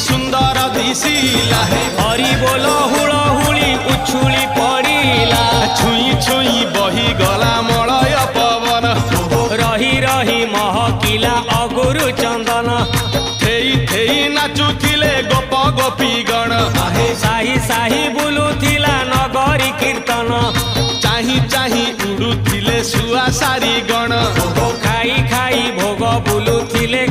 सुंदर दिशिला हरि बोल हुलहुली उछुली पड़िला छुई छुई बही गला मलय पवन रही रही महकिला अगुरु चंदन थेई थेई नाचुथिले गोप गोपी गण साही साही बुलुथिला नगरी कीर्तन चाही चाही उड़ुथिले सुआ सारी गण खाई खाई भोग बुलुथिले